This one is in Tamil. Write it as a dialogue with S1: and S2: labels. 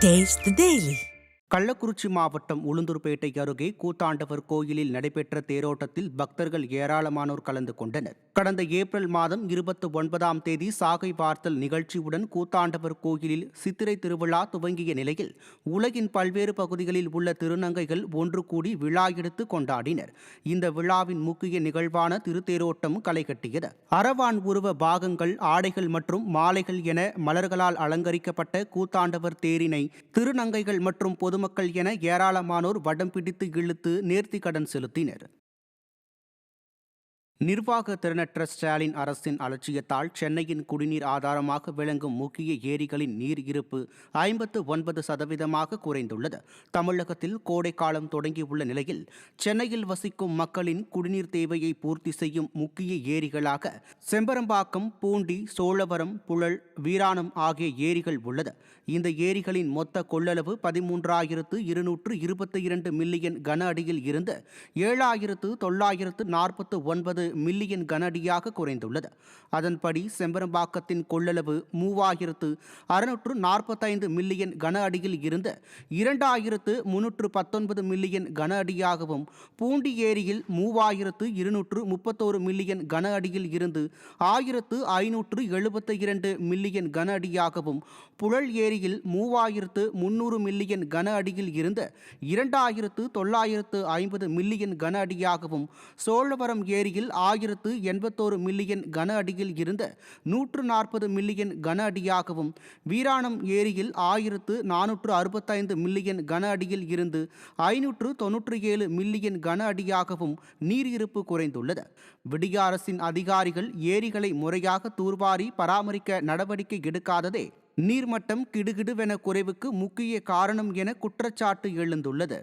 S1: Taste the Daily.
S2: கள்ளக்குறிச்சி மாவட்டம் உளுந்தூர்பேட்டை அருகே கூத்தாண்டவர் கோயிலில் நடைபெற்ற தேரோட்டத்தில் பக்தர்கள் ஏராளமானோர் கலந்து கொண்டனர். கடந்த ஏப்ரல் மாதம் 29ஆம் தேதி சாகை பார்த்தல் நிகழ்ச்சியுடன் கூத்தாண்டவர் கோயிலில் சித்திரை திருவிழா துவங்கிய நிலையில் உலகின் பல்வேறு பகுதிகளில் உள்ள திருநங்கைகள் ஒன்று கூடி விழா எடுத்து கொண்டாடினர். இந்த விழாவின் முக்கிய நிகழ்வான திருத்தேரோட்டம் களை கட்டியது. அரவான் உருவ பாகங்கள், ஆடைகள் மற்றும் மாலைகள் என மலர்களால் அலங்கரிக்கப்பட்ட கூத்தாண்டவர் தேரினை திருநங்கைகள் மற்றும் பொதுமக்கள் என ஏராளமானோர் வடம் பிடித்து இழுத்து நேர்த்தி கடன் செலுத்தினர். நிர்வாக திறனற்ற ஸ்டாலின் அரசின் அலட்சியத்தால் சென்னையின் குடிநீர் ஆதாரமாக விளங்கும் முக்கிய ஏரிகளின் நீர் இருப்பு 59% குறைந்துள்ளது. தமிழகத்தில் கோடைக்காலம் தொடங்கியுள்ள நிலையில் சென்னையில் வசிக்கும் மக்களின் குடிநீர் தேவையை பூர்த்தி செய்யும் முக்கிய ஏரிகளாக செம்பரம்பாக்கம், பூண்டி, சோழவரம், புழல், வீராணம் ஆகிய ஏரிகள் உள்ளது. இந்த ஏரிகளின் மொத்த கொள்ளளவு 13,222 மில்லியன் கன அடியில் இருந்து 7,949 மில்லியன் கன அடியாக குறைந்துள்ளது. அதன்படி செம்பரம்பாக்கத்தின் கொள்ளளவு 3,645 மில்லியன் கன அடியில் இருந்து 2,319 மில்லியன் கன அடியாகவும், பூண்டி ஏரியில் 3,231 மில்லியன் கன அடியில் இருந்து 1,572 மில்லியன் கன அடியாகவும், புழல் ஏரியில் 3,300 மில்லியன் கன அடியில் இருந்து 2,950 மில்லியன் கன அடியாகவும், சோழவரம் ஏரியில் 1,081 மில்லியன் கன அடியில் இருந்து 140 மில்லியன் கன அடியாகவும், வீராணம் ஏரியில் 1,465 மில்லியன் கன அடியில் இருந்து 597 மில்லியன் கன அடியாகவும் நீர் இருப்பு குறைந்துள்ளது. விடிய அரசின் அதிகாரிகள் ஏரிகளை முறையாக தூர்வாரி பராமரிக்க நடவடிக்கை எடுக்காததே நீர்மட்டம் கிடுகிடுவென குறைவுக்கு முக்கிய காரணம் என குற்றச்சாட்டு எழுந்துள்ளது.